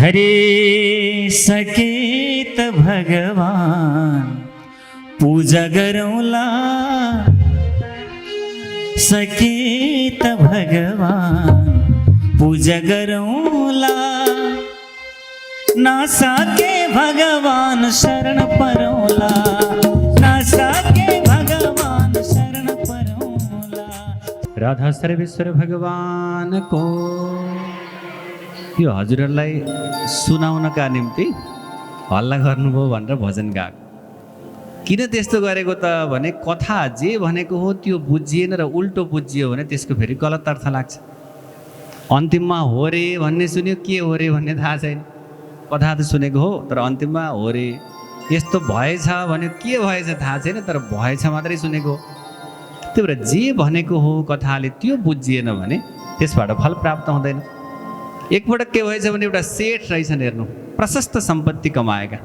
हरे सकेत भगवान पूजा गरौला, सकेत भगवान पूजा गरौला, ना साके भगवान शरण परौला, ना साके भगवान शरण परौला। राधा सर्वेश्वर भगवान को यो हजुरहरूलाई सुनाउनका निम्ति हल्ला गर्नुभयो भनेर भजन गाएको। किन त्यस्तो गरेको त भने कथा जे भनेको हो त्यो बुझिएन र उल्टो बुझियो भने त्यसको फेरि गलत अर्थ लाग्छ। अन्तिममा हो रे भन्ने सुन्यो, के हो रे भन्ने थाहा छैन। कथा त सुनेको हो तर अन्तिममा हो रे यस्तो भएछ भने के भएछ थाहा छैन, तर भएछ मात्रै सुनेको। त्यही भएर जे भनेको हो कथाले त्यो बुझिएन भने त्यसबाट फल प्राप्त हुँदैन। एकपटक के भएछ भने एउटा सेठ रहेछन्, हेर्नु प्रशस्त सम्पत्ति कमाएका,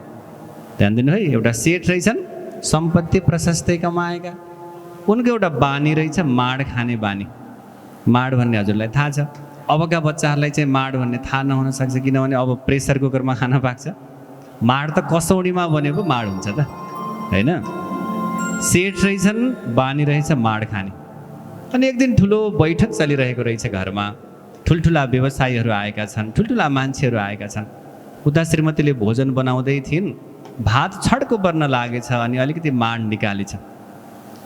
ध्यान दिनु है। एउटा सेठ रहेछन्, सम्पत्ति प्रशस्तै कमाएका। उनको एउटा बानी रहेछ माड खाने बानी। माड भन्ने हजुरलाई थाहा छ। अबका बच्चाहरूलाई चाहिँ माड भन्ने थाहा नहुन सक्छ, किनभने अब प्रेसर कुकरमा खान पाक्छ। माड त कसौडीमा बनेको माड हुन्छ त होइन। सेठ रहेछन्, बानी रहेछ माड खाने। अनि एक दिन ठुलो बैठक चलिरहेको रहेछ घरमा। ठुल्ठुला व्यवसायीहरू आएका छन्, ठुल्ठुला मान्छेहरू आएका छन्। उता श्रीमतीले भोजन बनाउँदै थिइन्, भात छड्को पर्न लागेछ अनि अलिकति माड निकालेछ।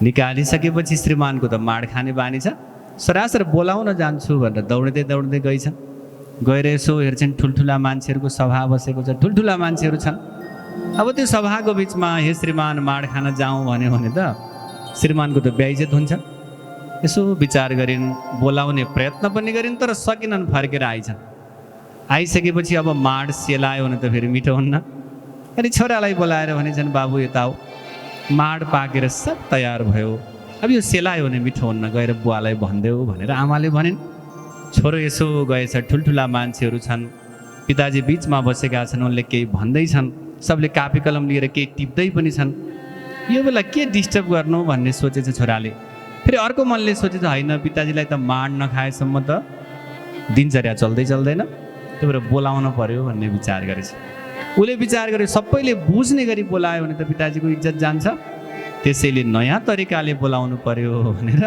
निकालिसकेपछि श्रीमानको त माड खाने बानी छ। सरासर बोलाउन जान्छु भनेर दौड्दै दौड्दै गइछन्। गएर यसो हेर्छन् ठुल्ठुला मान्छेहरूको सभा बसेको छ, ठुल्ठुला मान्छेहरू छन्। अब त्यो सभाको बिचमा हे श्रीमान माड खान जाउँ भन्यो भने त श्रीमानको त बेइज्जत हुन्छ। यसो विचार गरिन्, बोलाउने प्रयत्न पनि गरिन्, तर सकिनन्, फर्केर आइछन्। आइसकेपछि अब माड सेलायो भने त फेरि मिठो हुन्न। अनि छोरालाई बोलाएर भनेछन् बाबु यता आऊ, माड पाकेर सब तयार भयो, अब यो सेलायो भने मिठो हुन्न, गएर बुवालाई भनिदेऊ भनेर आमाले भनिन्। छोरो यसो गएछ, ठुल्ठुला मान्छेहरू छन्, पिताजी बिचमा बसेका छन्, उनले केही भन्दैछन्, सबले कापी कलम लिएर केही टिप्दै पनि छन्। यो बेला के डिस्टर्ब गर्नु भन्ने सोचेछ छोराले। फेरि अर्को मनले सोचेछ होइन पिताजीलाई त माड नखाएसम्म त दिनचर्या चल्दै चल्दैन, त्यही भएर बोलाउन पर्यो भन्ने विचार गरेछ। उसले विचार गरे सबैले बुझ्ने गरी बोलायो भने त पिताजीको इज्जत जान्छ, त्यसैले नयाँ तरिकाले बोलाउनु पर्यो भनेर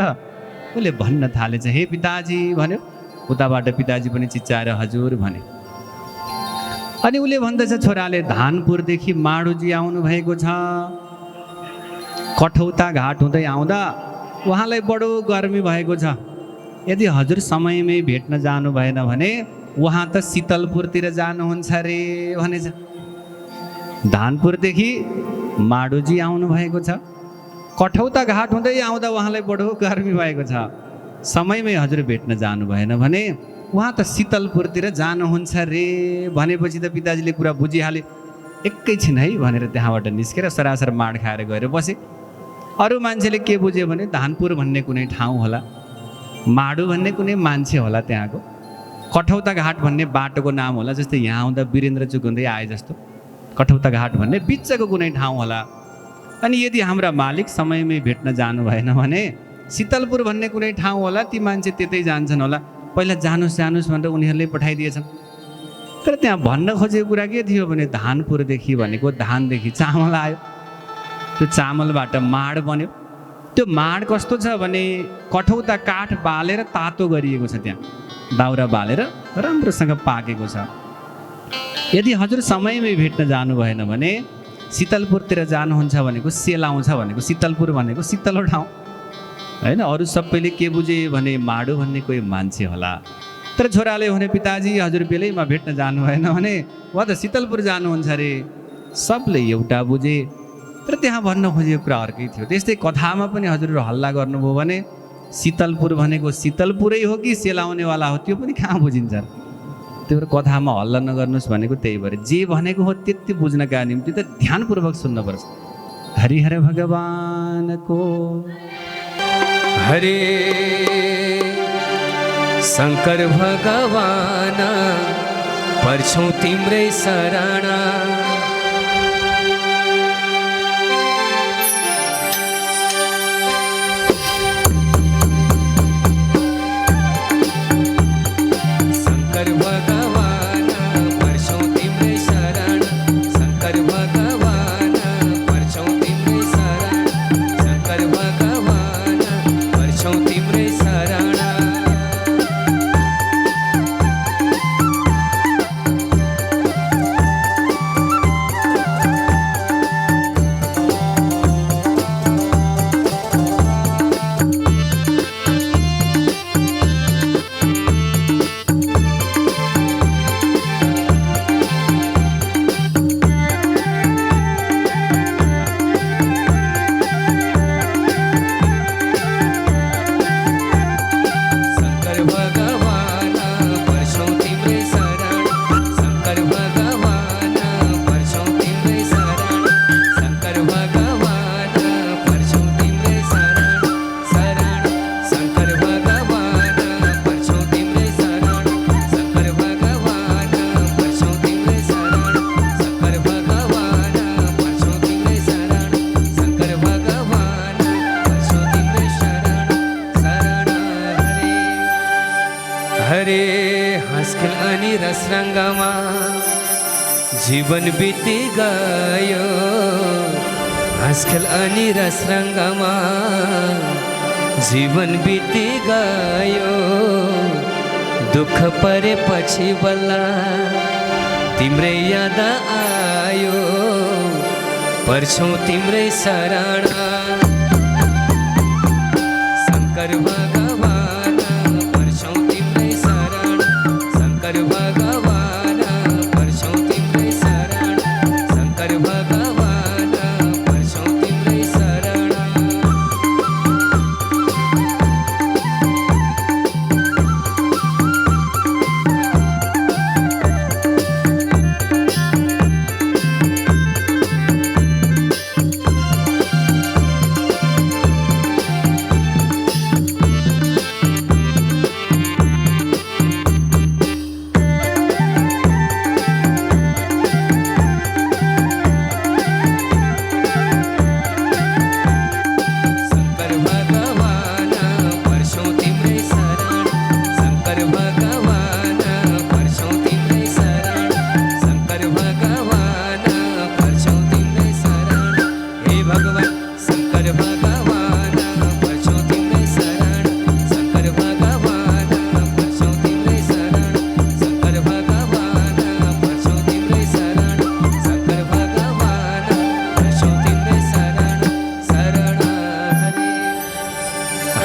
उसले भन्न थालेछ। हे पिताजी भन्यो। उताबाट पिताजी पनि चिच्चाएर हजुर भने। अनि उसले भन्दछ छोराले धानपुरदेखि माडुजी आउनु भएको छ। कठौता घाट हुँदै आउँदा उहाँलाई बडो गर्मी भएको छ। यदि हजुर समयमै भेट्न जानु भएन भने उहाँ त शीतलपुरतिर जानुहुन्छ रे भनेछ। धानपुरदेखि माडुजी आउनु भएको छ, कठौता घाट हुँदै आउँदा उहाँलाई बडो गर्मी भएको छ। समयमै हजुर भेट्न जानु भएन भने उहाँ त शीतलपुरतिर जानुहुन्छ रे भनेपछि त पिताजीले कुरा बुझिहाले। एकैछिन है भनेर त्यहाँबाट निस्केर सरासर माड खाएर गएर बसे। अरू मान्छेले के बुझ्यो भने धानपुर भन्ने कुनै ठाउँ होला, माडु भन्ने कुनै मान्छे होला त्यहाँको, कठौता घाट भन्ने बाटोको नाम होला, जस्तै यहाँ आउँदा वीरेन्द्र चुक हुँदै आए जस्तो कठौता घाट भन्ने बिचको कुनै ठाउँ होला। अनि यदि हाम्रा मालिक समयमै भेट्न जानु भएन भने शीतलपुर भन्ने कुनै ठाउँ होला, ती मान्छे त्यतै जान्छन् होला, पहिला जानुहोस् जानुहोस् भनेर उनीहरूले पठाइदिएछन्। तर त्यहाँ भन्न खोजेको कुरा के थियो भने धानपुरदेखि भनेको धानदेखि चामल आयो, त्यो चामलबाट माड बन्यो। त्यो माड कस्तो छ भने कठौता काठ बालेर तातो गरिएको छ, त्यहाँ दाउरा बालेर राम्रोसँग पाकेको छ। यदि हजुर समयमै भेट्न जानु भएन भने शीतलपुरतिर जानुहुन्छ भनेको सेलाउँछ भनेको शीतलपुर भनेको शीतलो ठाउँ होइन। अरू सबैले के बुझे भने माडु भन्ने कोही मान्छे होला। तर छोराले भने पिताजी हजुर बेलैमा भेट्न जानु भएन भने उहाँ त शीतलपुर जानुहुन्छ अरे। सबले एउटा बुझे, तर त्यहाँ भन्न खोजेको कुरा अर्कै थियो। त्यस्तै कथामा पनि हजुरहरू हल्ला गर्नुभयो भने शीतलपुर भनेको शीतलपुरै हो कि सेलाउनेवाला हो त्यो पनि कहाँ बुझिन्छ। त्यही भएर कथामा हल्ला नगर्नुहोस् भनेको त्यही भएर जे भनेको हो त्यति बुझ्नका निम्ति त ध्यानपूर्वक सुन्नुपर्छ। हरिहर भगवानको हरे शङ्कर भगवान पर्छौँ तिम्रै शरण। शङ्कर भगवान पर्छौँ रसरङ्गमा जीवन बिति गयो हाँसखेल अनि रसरङ्गमा जीवन बिति गयो दुःख परेपछि बल्ल तिम्रै याद आयो पर्छौँ तिम्रै शरण शङ्कर भगवान पर्छौँ तिम्रै शरण शङ्कर भगवान पर्छौँ तिम्रै शरण शङ्कर भगवान पर्छौँ तिम्रै शरण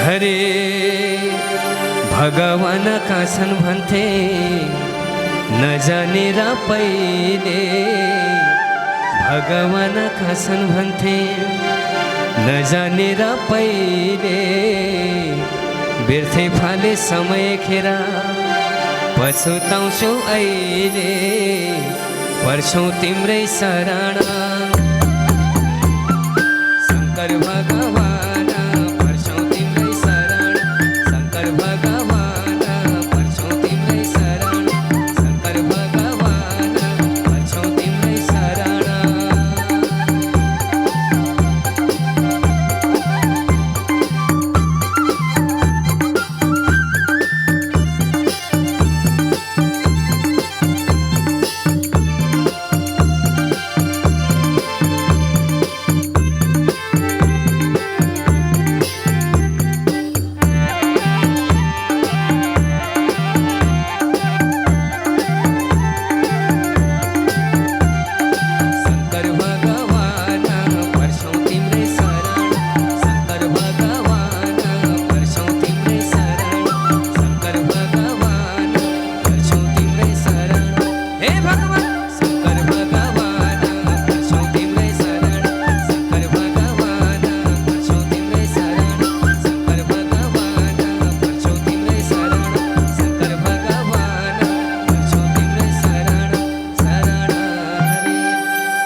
हरे भगवान काछन् भन्थे नजानेर पहिले भगवान काछन् भन्थे नजानेर पहिले बिर्थे फाले समय खेर पछुताउँछु अहिले पर्छौँ तिम्रै शरण शङ्कर भगवान पर्छौँ तिम्रै शरण शङ्कर भगवान पर्छौँ तिम्रै शरण शङ्कर भगवान पर्छौँ तिम्रै शरण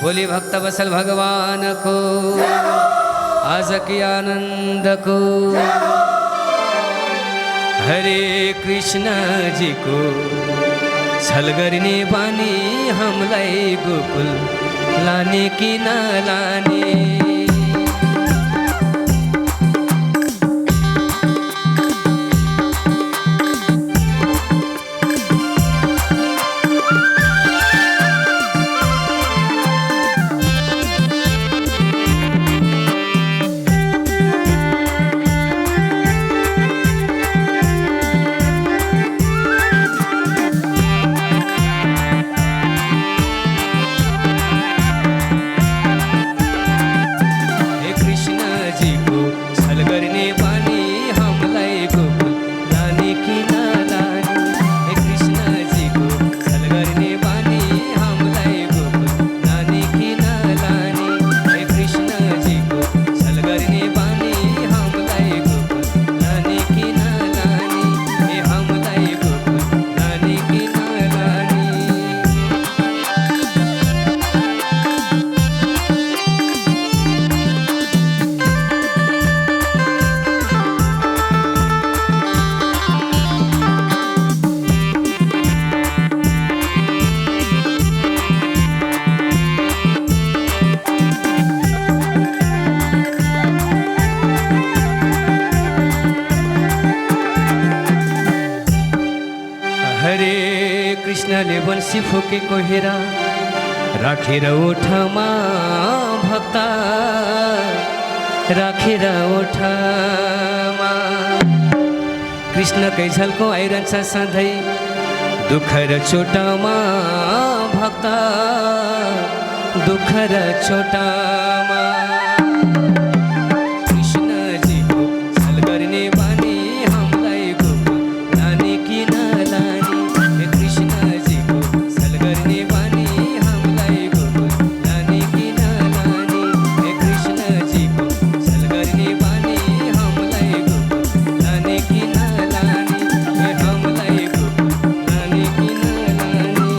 बोली भक्त वत्सल भगवान को आज की आनंद को हरे कृष्ण जी को छल गर्ने बानी हमलाई गोकुल लाने कि न लाने बन्सी फुकेको हेर राखेर ओठमा भक्त राखेर ओठमा कृष्णकै झल्को आइरहन्छ सधैँ दुःख र चोटमा भक्त दुःख र चोटमा कृष्णजीको झल गर्ने बानी हामीलाई गोकुल लाने कि नलाने कृष्णजीको झल गर्ने बानी हामीलाई गोकुल लाने कि नलाने कृष्णजीको झल गर्ने बानी हामीलाई गोकुल लाने कि नलाने हामीलाई गोकुल लाने कि नलाने।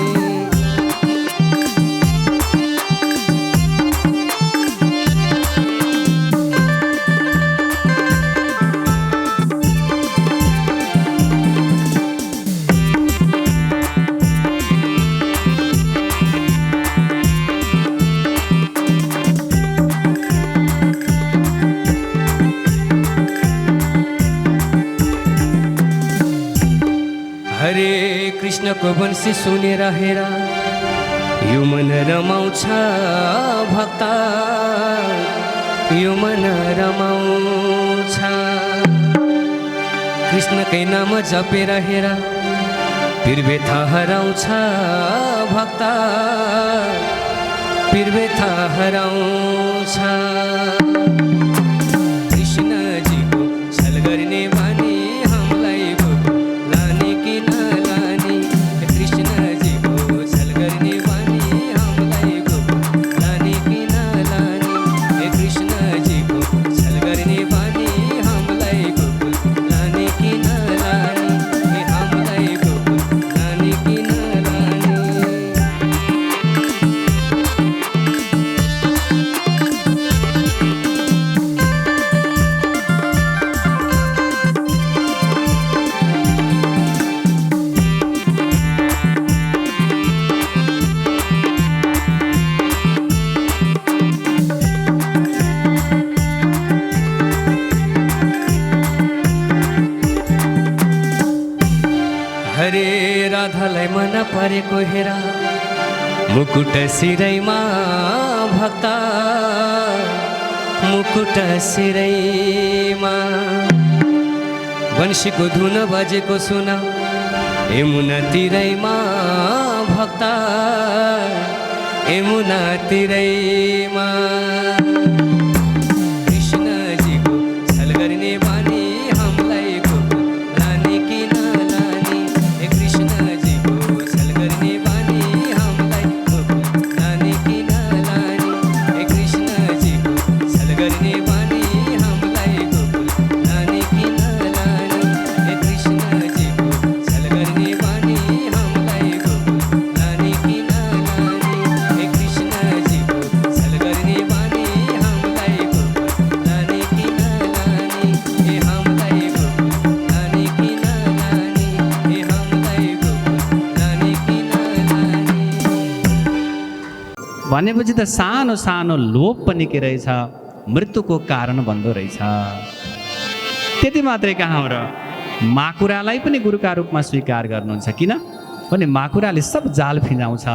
हरे कृष्णको वंशी सुनेर हेर यो मन रमाउँछ भक्त यो मन रमाउँछ कृष्णकै नाम जपेर हेर पीरव्यथा हराउँछ भक्त पीरव्यथा हराउँछ कृष्णजीको छल गर्ने बानी हामीलाई गोकुल लाने कि नलाने कृष्णजीको छल गर्ने बानी हामीलाई गोकुल लाने कि नलाने कृष्णजीको छल गर्ने बानी हामीलाई गोकुल लाने कि नलाने हामीलाई गोकुल लाने कि नलाने। हरे राधालाई मन परेको हेर मुकुट सिरैमा भक्त मुकुट सिरैमा वंशीको धुन बजेको सुन यमुना तिरैमा भक्त यमुना तिरैमा कृष्णजीको छल गर्ने बानी हामीलाई गोकुल लाने कि नलाने कृष्णजीको छल गर्ने बानी हामीलाई गोकुल लाने कि नलाने कृष्णजीको छल गर्ने बानी हामीलाई गोकुल लाने कि नलाने कृष्णजीको छल गर्ने बानी हामीलाई गोकुल लाने कि नलाने कृष्णजीको छल गर्ने बानी हामीलाई गोकुल लाने कि नलाने हामीलाई गोकुल लाने कि नलाने हामीलाई गोकुल लाने कि नलाने। भनेपछि त सानो सानो लोभ पनि के रहेछ मृत्युको कारण बन्दो रहेछ। त्यति मात्रै कहाँ हो र माकुरालाई पनि गुरुका रूपमा स्वीकार गर्नुहुन्छ। किन भने माकुराले सब जाल फिजाउँछ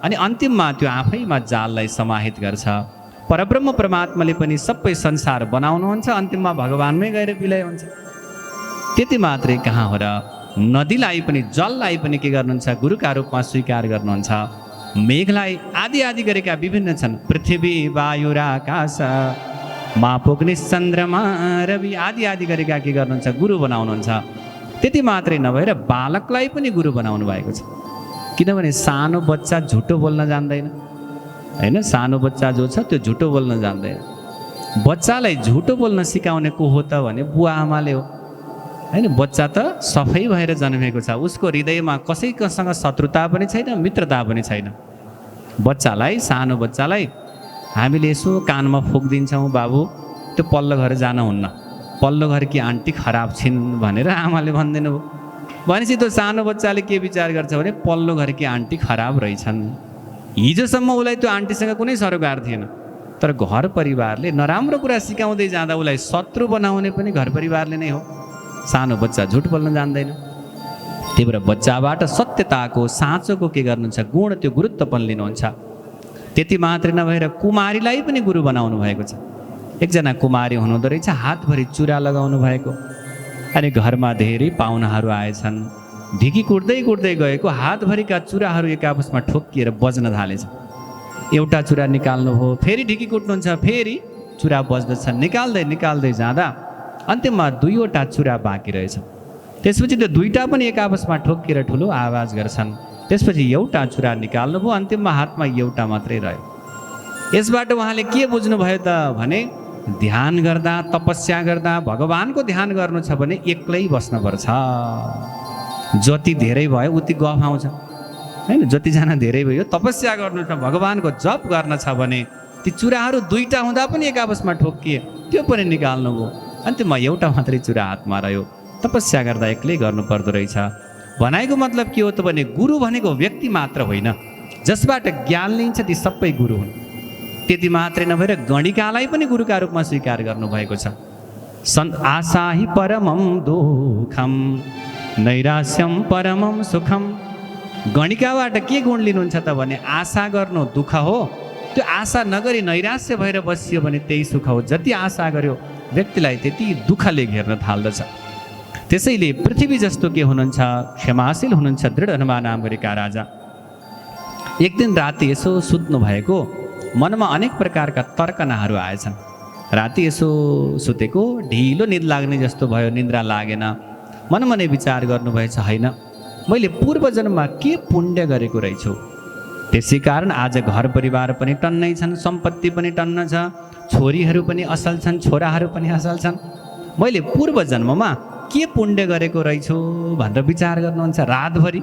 अनि अन्तिममा त्यो आफैमा जाललाई समाहित गर्छ। परब्रह्म परमात्माले पनि सबै संसार बनाउनुहुन्छ, अन्तिममा भगवानमै गएर विलय हुन्छ। त्यति मात्रै कहाँ हो र नदीलाई पनि जललाई पनि के गर्नुहुन्छ गुरुका रूपमा स्वीकार गर्नुहुन्छ। मेघलाई आदि आदि गरेका विभिन्न छन्, पृथ्वी वायु र आकाश मा पुग्ने चन्द्रमा रवि आदि आदि गरेका के गर्नुहुन्छ गुरु बनाउनुहुन्छ। त्यति मात्रै नभएर बालकलाई पनि गुरु बनाउनु भएको छ। किनभने सानो बच्चा झुटो बोल्न जान्दैन होइन, सानो बच्चा जो छ त्यो झुटो बोल्न जान्दैन। बच्चालाई झुटो बोल्न सिकाउने को हो त भने बुवा आमाले हो होइन। बच्चा त सफै भएर जन्मेको छ, उसको हृदयमा कसैसँग शत्रुता पनि छैन, मित्रता पनि छैन। बच्चालाई सानो बच्चालाई हामीले यसो कानमा फुकिदिन्छौँ, बाबु त्यो पल्लो घर जानुहुन्न, पल्लो घरकी आन्टी खराब छिन् भनेर आमाले भनिदिनु भयो भनेपछि त्यो सानो बच्चाले के विचार गर्छ भने पल्लो घरकी आन्टी खराब रहेछन्। हिजोसम्म उसलाई त्यो आन्टीसँग कुनै सरोकार थिएन, तर घर परिवारले नराम्रो कुरा सिकाउँदै जाँदा उसलाई शत्रु बनाउने पनि घर परिवारले नै हो। सानो बच्चा झुट बोल्न जान्दैन। त्यही भएर बच्चाबाट सत्यताको साँचोको के गर्नुहुन्छ गुण त्यो गुरुत्वपन लिनुहुन्छ। त्यति मात्रै नभएर कुमारीलाई पनि गुरु बनाउनु भएको छ। एकजना कुमारी हुनुहुँदो रहेछ, हातभरि चुरा लगाउनु भएको। अनि घरमा धेरै पाहुनाहरू आएछन्। ढिकी कुट्दै कुट्दै गएको हातभरिका चुराहरू एक आपसमा ठोक्किएर बज्न थालेछ। एउटा चुरा निकाल्नुभयो, फेरि ढिकी कुट्नुहुन्छ, फेरि चुरा बज्दछ। निकाल्दै निकाल्दै जाँदा अन्त्यमा 2वटा चुरा बाँकी रहेछ। त्यसपछि त्यो 2टा पनि एक आपसमा ठोक्किएर ठुलो आवाज गर्छन्। त्यसपछि एउटा चुरा निकाल्नुभयो, अन्तिममा हातमा एउटा मात्रै रह्यो। यसबाट उहाँले के बुझ्नुभयो त भने ध्यान गर्दा, तपस्या गर्दा, भगवानको ध्यान गर्नु छ भने एक्लै बस्नुपर्छ। जति धेरै भयो उति गफ आउँछ हैन। जतिजना धेरै भयो तपस्या गर्नु छ, भगवानको जप गर्न छ भने ती चुराहरू 2टा हुँदा पनि एक आपसमा ठोक्किए, त्यो पनि निकाल्नुभयो। अन्त्यमा एउटा मात्रै चुरा हातमा रह्यो। तपस्या गर्दा एक्लै गर्नु पर्दो रहेछ। भनाइको मतलब के हो त भने गुरु भनेको व्यक्ति मात्र होइन, जसबाट ज्ञान लिन्छ ती सबै गुरु हुन्। त्यति मात्रै नभएर गणिकालाई पनि गुरुका रूपमा स्वीकार गर्नुभएको छ। आशा हि परमं दुःखम नैराश्यम परमं सुखम। गणिकाबाट के गुण लिनुहुन्छ त भने आशा गर्नु दुःख हो, त्यो आशा नगरी नैराश्य भएर बसियो भने त्यही सुख हो। जति आशा गर्यो व्यक्तिलाई त्यति दुःखले घेर्न थाल्दछ। त्यसैले पृथ्वी जस्तो के हुनुहुन्छ, क्षमाशील हुनुहुन्छ दृढ हनुमान नाम गरेका राजा। एक दिन राति यसो सुत्नु भएको, मनमा अनेक प्रकारका तर्कनाहरू आएछन्। राति यसो सुतेको, ढिलो निद लाग्ने जस्तो भयो, निद्रा लागेन। मनमनै विचार गर्नुभएछ, होइन मैले पूर्व जन्ममा के पुण्य गरेको रहेछु, त्यसै कारण आज घर परिवार पनि टन्नै छन्, सम्पत्ति पनि टन्न छ, छोरीहरू पनि असल छन्, छोराहरू पनि असल छन्। मैले पूर्व जन्ममा के पुण्य गरेको रहेछु भनेर विचार गर्नुहुन्छ। रातभरि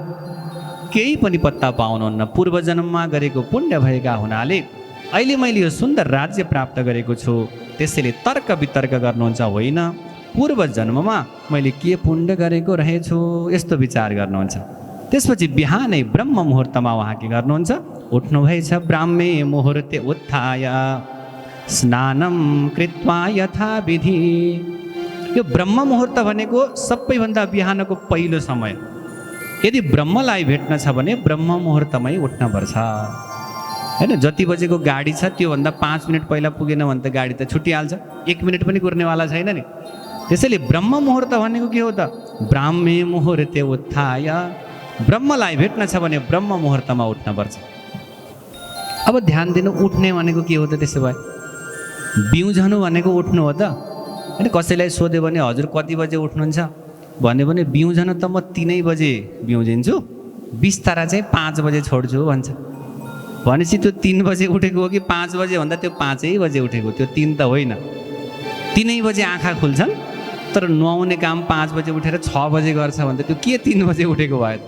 केही पनि पत्ता पाउनुहुन्न। पूर्व जन्ममा गरेको पुण्य भएका हुनाले अहिले मैले यो सुन्दर राज्य प्राप्त गरेको छु। त्यसैले तर्क वितर्क गर्नुहुन्छ, होइन पूर्व जन्ममा मैले के पुण्य गरेको रहेछु, यस्तो विचार गर्नुहुन्छ। त्यसपछि बिहानै ब्रह्म मुहुर्तमा उहाँ के गर्नुहुन्छ, उठ्नुभएछ। ब्राह्मे मुहुर्ते उत्थाय स्नानं कृत्वा यथा विधि। यो ब्रह्म मुहुर्त भनेको सबैभन्दा बिहानको पहिलो समय। यदि ब्रह्मलाई भेट्न छ भने ब्रह्म मुहुर्तमै उठ्नुपर्छ हैन। जति बजेको गाडी छ त्योभन्दा 5 मिनट पहिला पुगेन भने त गाडी त छुटिहाल्छ, 1 मिनट पनि कुर्नेवाला छैन नि। त्यसैले ब्रह्म मुहुर्त भनेको के हो त, ब्राह्मे मुहुर्ते उत्थाय। ब्रह्मलाई भेट्न छ भने ब्रह्म मुहुर्तमा उठ्नुपर्छ। अब ध्यान दिनु, उठ्ने भनेको के हो त त्यसो भए? बिउझनु भनेको उठ्नु हो त होइन। कसैलाई सोध्यो भने हजुर कति बजे उठ्नुहुन्छ भन्यो भने बिउझनु त म 3 बजे बिउजिन्छु, बिस्तारा चाहिँ 5 बजे छोड्छु भन्छ। भनेपछि त्यो 3 बजे उठेको हो कि 5 बजे भन्दा त्यो 5 बजे उठेको, त्यो 3 त होइन। 3 बजे आँखा खुल्छन् तर नुहाउने काम 5 बजे उठेर 6 बजे गर्छ भने त त्यो के 3 बजे उठेको भयो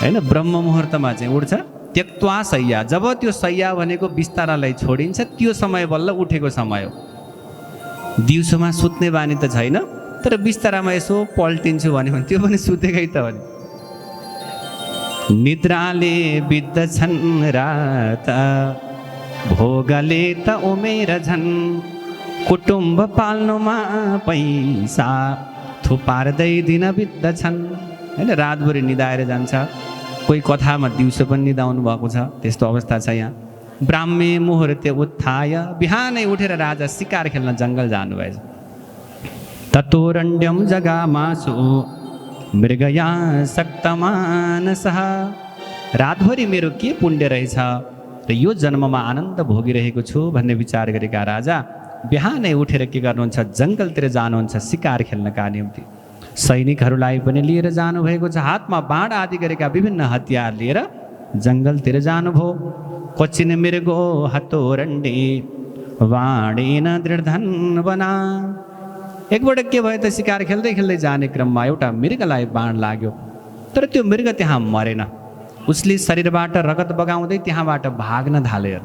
होइन। ब्रह्म मुहुर्तमा चाहिँ उठ्छ। त्यक्त्वा शय्या, जब त्यो शय्या भनेको बिस्तारालाई छोडिन्छ त्यो समय बल्ल उठेको समय हो। दिउँसोमा सुत्ने बानी त छैन, तर बिस्तारामा यसो पल्टिन्छु भन्यो भने त्यो पनि सुतेकै त हो नि। निद्राले बित्दछन् रात भोगले त उमेर झन्, कुटुम्ब पाल्नुमा पैसा थुपार्दै दिन बित्दछन् होइन। रातभरि निदाएर जान्छ, कोही कथामा दिउँसो पनि निदाउनु भएको छ, त्यस्तो अवस्था छ यहाँ। ब्राह्मे मुहुर्ते उत्थाय, बिहानै उठेर राजा शिकार खेल्न जङ्गल जानुभएछ। ततोरण्यम जगामासु मृगया सक्तमानसः। रातभरि मेरो के पुण्य रहेछ र यो जन्ममा आनन्द भोगिरहेको छु भन्ने विचार गरेका राजा बिहानै उठेर के गर्नुहुन्छ, जङ्गलतिर जानुहुन्छ शिकार खेल्नका निम्ति। सैनिकहरूलाई पनि लिएर जानुभएको छ, हातमा बाण आदि गरेका विभिन्न हतियार लिएर जङ्गलतिर जानुभयो। क्वचिन मृगो हतोरण्डे वाणेन दृढधन बना। एकपटक के भयो त, शिकार खेल्दै खेल्दै जाने क्रममा एउटा मृगलाई बाण लाग्यो, तर त्यो मृग त्यहाँ मरेन। उसले शरीरबाट रगत बगाउँदै त्यहाँबाट भाग्न थाल्यो।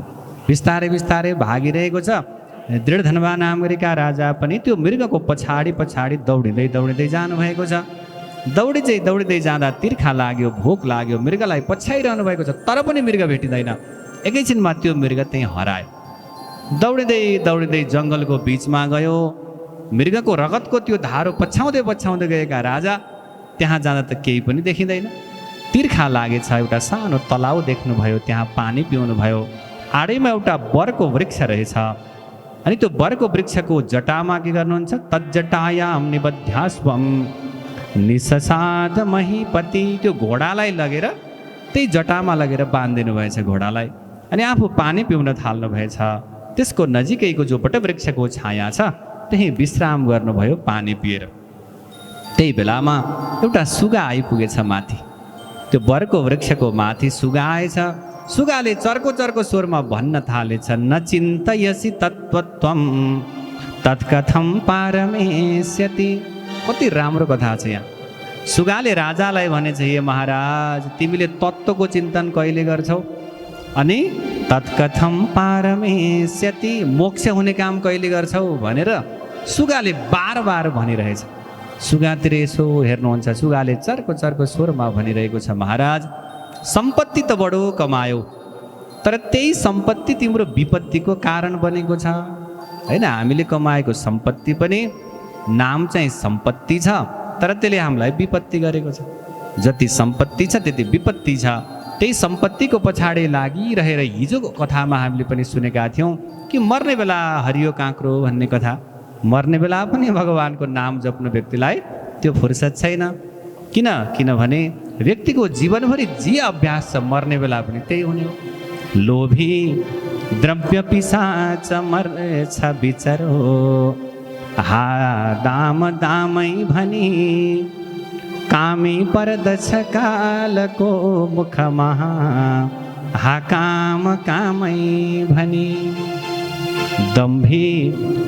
बिस्तारै बिस्तारै भागिरहेको छ। दृढधनवा नाम गरेका राजा पनि त्यो मृगको पछाडि पछाडि दौडिँदै दौडिँदै जानुभएको छ। दौडिँदै जाँदा तिर्खा लाग्यो, भोक लाग्यो, मृगलाई पछ्याइरहनु भएको छ, तर पनि मृग भेटिँदैन। एकैछिनमा त्यो मृग त्यहीँ हरायो। दौडिँदै दौडिँदै जङ्गलको बिचमा गयो। मृगको रगतको त्यो धारो पछ्याउँदै पछ्याउँदै गएका राजा त्यहाँ जाँदा त केही पनि देखिँदैन। तिर्खा लागेछ, एउटा सानो तलाउ देख्नुभयो, त्यहाँ पानी पिउनुभयो। आडैमा एउटा बरको वृक्ष रहेछ। अनि त्यो बरको वृक्षको जटामा के गर्नुहुन्छ? तज्जटायाम निबध्यास्वम निससाद महीपति। त्यो घोडालाई लगेर त्यही जटामा लगेर बाँधिदिनु भएछ घोडालाई। अनि आफू पानी पिउन थाल्नु भएछ। त्यसको नजिकैको जो वटवृक्षको छाया छ त्यही विश्राम गर्नुभयो पानी पिएर। त्यही बेलामा एउटा सुगा आइपुगेछ माथि। त्यो बरको वृक्षको माथि सुगा आएछ। सुगाले चर्को चर्को स्वरमा भन्न थालेछ, न चिन्तयसि तत्त्वत्वम तत्कथम पारमेष्यति। कति राम्रो कथा छ यहाँ। सुगाले राजालाई भनेछ, हे महाराज, तिमीले तत्त्वको चिन्तन कहिले गर्छौ? अनि तत्कथम पारमेष्यति, मोक्ष हुने काम कहिले गर्छौ भनेर सुगाले बार बार भनिरहेछ। सुगातिर यसो हेर्नुहुन्छ, सुगाले चर्को चर्को स्वरमा भनिरहेको छ, महाराज, सम्पत्ति त बडो कमायो, तर त्यही सम्पत्ति तिम्रो विपत्तिको कारण बनेको छ होइन। हामीले कमाएको सम्पत्ति पनि नाम चाहिँ सम्पत्ति छ, तर त्यसले हामीलाई विपत्ति गरेको छ। जति सम्पत्ति छ त्यति विपत्ति छ। त्यही सम्पत्तिको पछाडि लागिरहेर हिजोको कथामा हामीले पनि सुनेका थियौँ कि मर्ने बेला हरियो काँक्रो भन्ने कथा। मर्ने बेला पनि भगवानको नाम जप्नु व्यक्तिलाई त्यो फुर्सद छैन। किनभने व्यक्तिको जीवनभरि जे अभ्यास छ मर्ने बेला पनि त्यही हुने हो। लोभी द्रव्य पिशाच मर्छ बिचरो, हा दाम दामै भनी कामी पर्दछ कालको मुखमा, हा काम कामै भनी। दम्भी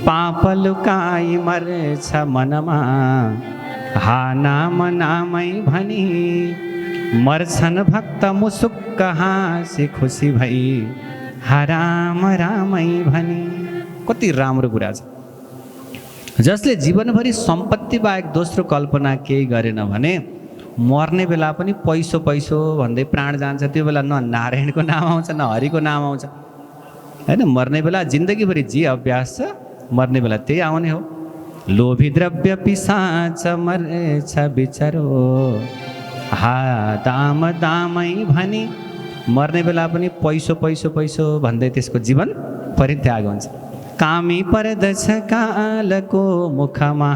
पाप लुकाई मर्छ मनमा, हा नाम नामै भनी मर्छन् भक्त मुसुक्क हाँसी खुसी भई, हा राम रामै भनी। कति राम्रो कुरा छ। जसले जीवनभरि सम्पत्ति बाहेक दोस्रो कल्पना केही गरेन भने मर्ने बेला पनि पैसो पैसो भन्दै प्राण जान्छ। त्यो बेला न नारायणको नाम आउँछ न हरिको नाम आउँछ होइन। मर्ने बेला जिन्दगीभरि जे अभ्यास छ मर्ने बेला त्यही आउने हो। लोभी द्रव्य पिशाच मर्छ बिचरो, हा दाम दामै भनी। मर्ने बेला पनि पैसो पैसो पैसो भन्दै त्यसको जीवन परित्याग हुन्छ। कामी पर्दछ कालको मुखमा,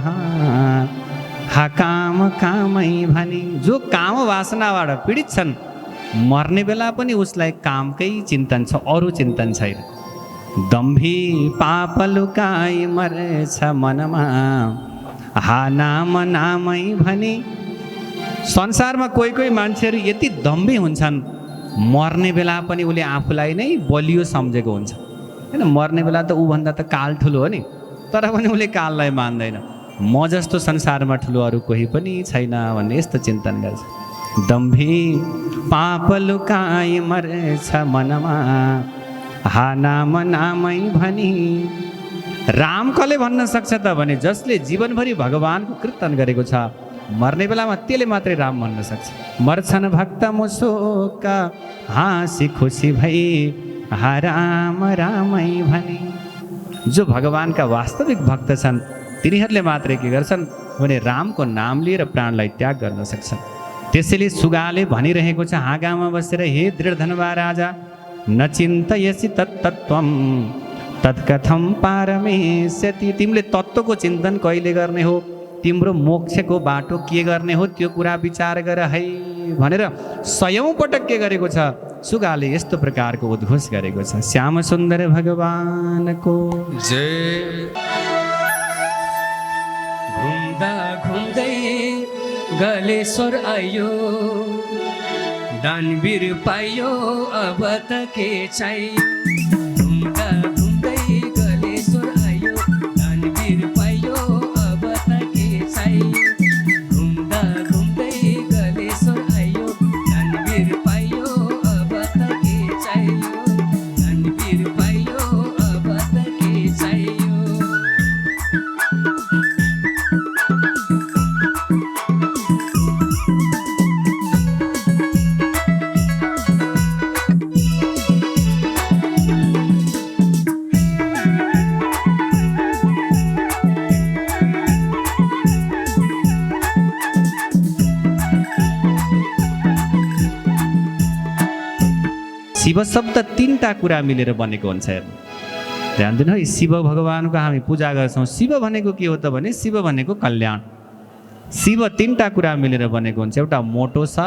हा काम कामै भनी। जो काम वासनाबाट पीडित छन् मर्ने बेला पनि उसलाई कामकै चिन्तन छ, अरू चिन्तन छैन। दम्भी पाप लुकाई मर्छ मनमा, हा नाम नामै भनी। संसारमा कोही कोही मान्छेहरू यति दम्भी हुन्छन् मर्ने बेला पनि उसले आफूलाई नै बलियो सम्झेको हुन्छ होइन। मर्ने बेला त ऊभन्दा त काल ठुलो हो नि, तर पनि उसले काललाई मान्दैन। म जस्तो संसारमा ठुलो अरू कोही पनि छैन भन्ने यस्तो चिन्तन गर्छ। दम्भी पाप लुकाई मर्छ मनमा, हा नाम नामै भनी। राम कसले भन्न सक्छ त भने जसले जीवनभरि भगवानको कीर्तन गरेको छ मर्ने बेलामा त्यसले मात्रै राम भन्न सक्छ। मर्छन् भक्त मुसुक्क हाँसी खुसी भई, हा राम रामै भनी। जो भगवानका वास्तविक भक्त छन् तिनीहरूले मात्रै के गर्छन् भने रामको नाम लिएर प्राणलाई त्याग गर्न सक्छन्। त्यसैले सुगाले भनिरहेको छ हाँगामा बसेर, हे दृढधनवा राजा, न चिन्तयसि तत्तत्वम तत्कथम पारमेष्यति। तिमीले तत्त्वको चिन्तन कहिले गर्ने हो? तिम्रो मोक्षको बाटो के गर्ने हो त्यो कुरा विचार गर है भनेर 100औं पटक के गरेको छ? सुगाले यस्तो प्रकारको उद्घोष गरेको छ। श्याम सुन्दर भगवानको जय। घुम्दा घुम्दै गलेश्वर आयो, दानवीर पाइयो, अब त के चाहियो? घुम्दा घुम्दै गलेश्वर आयो, दानवीर पाइयो, अब त के चाहियो? घुम्दा घुम्दै गलेश्वर आयो, दानवीर पाइयो, अब त के चाहियो? दानवीर पाइयो, अब त के चाहियो? शिव शब्द तीनटा कुरा मिलेर बनेको हुन्छ हेर्नु, ध्यान दिनु है। शिव भगवानको हामी पूजा गर्छौँ। शिव भनेको के हो त भने शिव भनेको कल्याण। शिव तीनटा कुरा मिलेर बनेको हुन्छ, एउटा मोटो छ,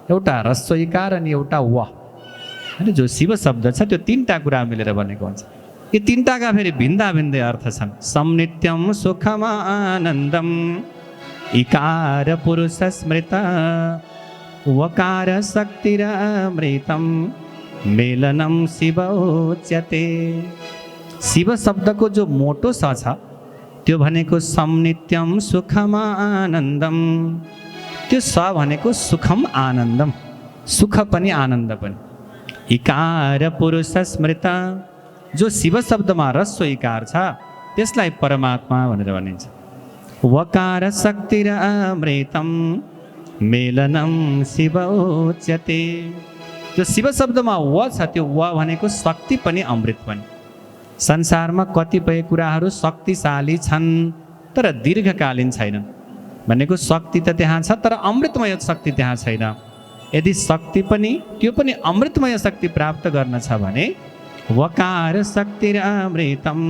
एउटा ह्रस्वइकार अनि एउटा व, होइन। जो शिव शब्द छ त्यो तीनटा कुरा मिलेर बनेको हुन्छ। यी तीनटाका फेरि भिन्दा भिन्दै अर्थ छन्। समनित्यम सुखम आनन्दम इकार पुरुष स्मृत वकार शक्तिरमृतम मेलनम शिव उच्यते। शिव शब्दको जो मोटो स छ त्यो भनेको समनित्यम सुखम आनन्दम, त्यो स भनेको सुखम आनन्दम, सुख पनि आनन्द पनि। इकार पुरुष स्मृत, जो शिव शब्दमा ह्रस्व इकार छ त्यसलाई परमात्मा भनेर भनिन्छ। वकार शक्तिरमृतम मेलनम शिव उच्यते। जो शिव शब्दमा व छ त्यो व भनेको शक्ति पनि अमृत पनि। संसारमा कतिपय कुराहरू शक्तिशाली छन् तर दीर्घकालीन छैनन्, भनेको शक्ति त त्यहाँ छ तर अमृतमय शक्ति त्यहाँ छैन। यदि शक्ति पनि त्यो पनि अमृतमय शक्ति प्राप्त गर्न छ भने वकार शक्तिरमृतम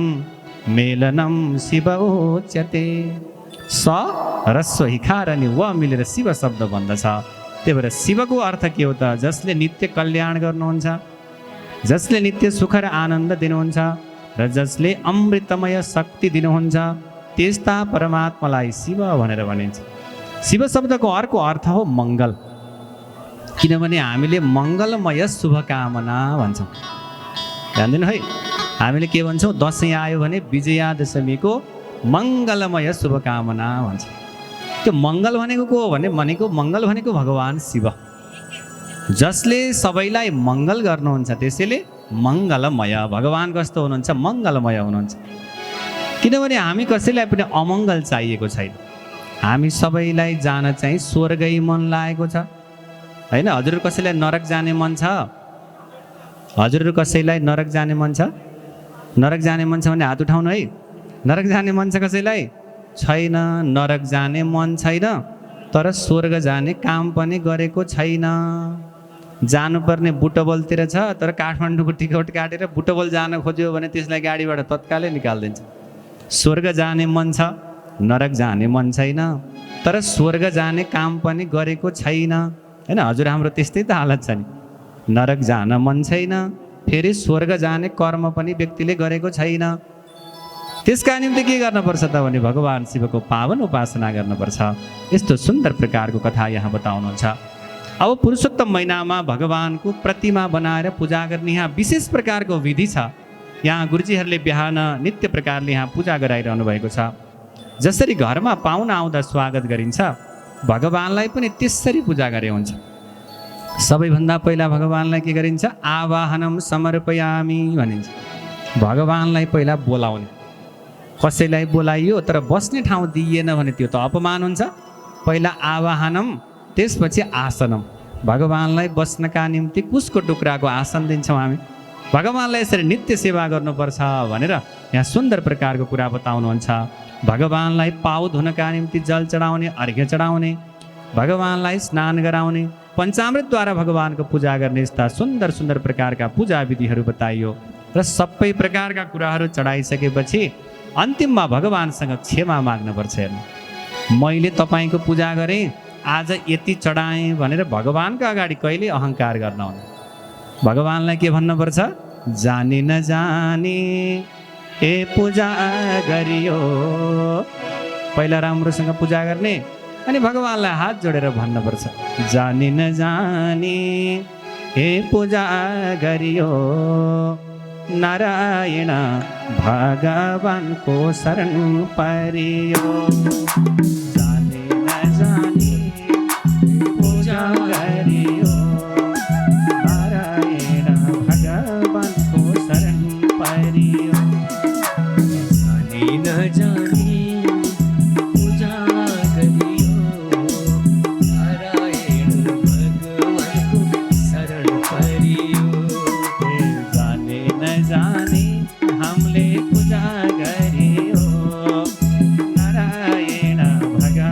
मेलनम शिव उच्यते। स ह्रस्व इकार अनि व मिलेर शिव शब्द बन्दछ। त्यही भएर शिवको अर्थ के हो त? जसले नित्य कल्याण गर्नुहुन्छ, जसले नित्य सुख र आनन्द दिनुहुन्छ र जसले अमृतमय शक्ति दिनुहुन्छ, त्यस्ता परमात्मालाई शिव भनेर भनिन्छ। शिव शब्दको अर्को अर्थ हो मङ्गल, किनभने हामीले मङ्गलमय शुभकामना भन्छौँ। ध्यान दिनु है, हामीले के भन्छौँ? दसैँ आयो भने विजयादशमीको मङ्गलमय शुभकामना भन्छ। त्यो मङ्गल भनेको को हो भने मङ्गल भनेको भगवान् शिव, जसले सबैलाई मङ्गल गर्नुहुन्छ, त्यसैले मङ्गलमय। भगवान् कस्तो हुनुहुन्छ? मङ्गलमय हुनुहुन्छ। किनभने हामी कसैलाई पनि अमङ्गल चाहिएको छैन। हामी सबैलाई जान चाहिँ स्वर्गै मन लागेको छ, होइन? हजुर कसैलाई नरक जाने मन छ? हजुर कसैलाई नरक जाने मन छ? नरक जाने मन छ भने हात उठाउनु है। नरक जाने मन छ कसैलाई? छैन, नरक जाने मन छैन, तर स्वर्ग जाने काम पनि गरेको छैन। जानुपर्ने बुटबलतिर छ, तर काठमाडौँको टिकट काटेर बुटबल जान खोज्यो भने त्यसलाई गाडीबाट तत्कालै निकालिदिन्छ। स्वर्ग जाने मन छ, नरक जाने मन छैन, तर स्वर्ग जाने काम पनि गरेको छैन, होइन? हजुर हाम्रो त्यस्तै त हालत छ नि। नरक जान मन छैन, फेरि स्वर्ग जाने कर्म पनि व्यक्तिले गरेको छैन। त्यसका निम्ति के गर्नुपर्छ त भने भगवान् शिवको पावन उपासना गर्नुपर्छ। यस्तो सुन्दर प्रकारको कथा यहाँ बताउनुहुन्छ। अब पुरुषोत्तम महिनामा भगवानको प्रतिमा बनाएर पूजा गर्ने यहाँ विशेष प्रकारको विधि छ। यहाँ गुरुजीहरूले बिहान नित्य प्रकारले यहाँ पूजा गराइरहनु भएको छ। जसरी घरमा पाहुना आउँदा स्वागत गरिन्छ, भगवानलाई पनि त्यसरी पूजा गरे हुन्छ। सबैभन्दा पहिला भगवानलाई के गरिन्छ? आवाहनम समर्पयामि भनिन्छ। भगवानलाई पहिला बोलाउने। कसैलाई बोलाइयो तर बस्ने ठाउँ दिइएन भने त्यो त अपमान हुन्छ। पहिला आवाहनम, त्यसपछि आसनम। भगवानलाई बस्नका निम्ति कुसको टुक्राको आसन दिन्छौँ हामी। भगवानलाई यसरी नित्य सेवा गर्नुपर्छ भनेर यहाँ सुन्दर प्रकारको कुरा बताउनुहुन्छ। भगवानलाई पाउ धुनका निम्ति जल चढाउने, अर्घ्य चढाउने, भगवानलाई स्नान गराउने, पञ्चामृतद्वारा भगवानको पूजा गर्ने, यस्ता सुन्दर सुन्दर प्रकारका पूजा विधिहरू बताइयो। र सबै प्रकारका कुराहरू चढाइसकेपछि अन्तिममा भगवानसँग क्षमा माग्नुपर्छ। हेर्नु, मैले तपाईँको पूजा गरेँ, आज यति चढाएँ भनेर भगवानको अगाडि कहिले अहङ्कार गर्न हुँदैन। भगवानलाई के भन्नुपर्छ? जानी नजानी ए पूजा गरियो। पहिला राम्रोसँग पूजा गर्ने अनि भगवानलाई हात जोडेर भन्नुपर्छ, जानी नजानी ए पूजा गरियो, नारायण भगवानको शरण परियो। जानी नजानी पूजा गरियो, नारायण भगवानको शरण परियो। जानी नजानी पूजा गरियो, नारायण भगवानको शरण परियो। जाने हामीले पूजा गरियो, नारायण भगवानको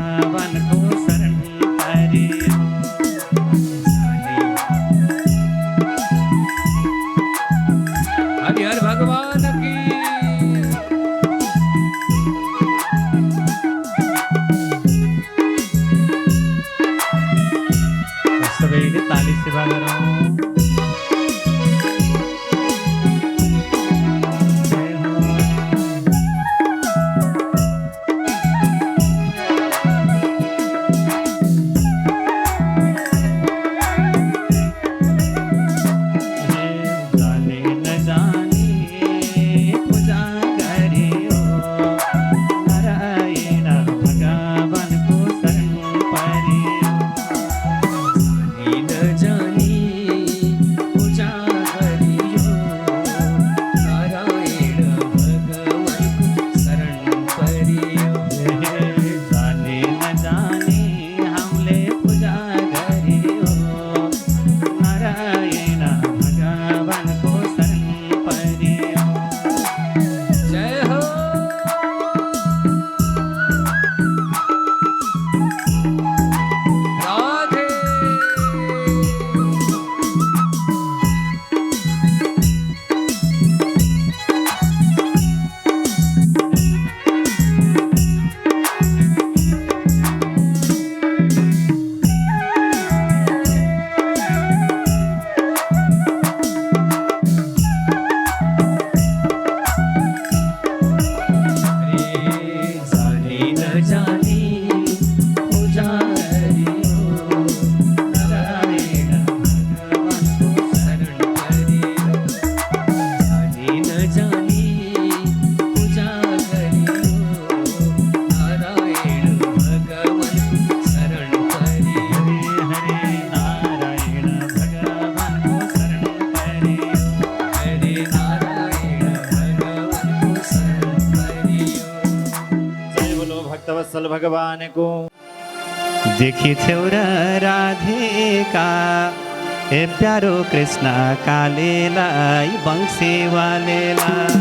भगवानको। देखिथ्यौ र राधेका ए प्यारो कृष्ण कालेलाई बङ्सेवालेलाई।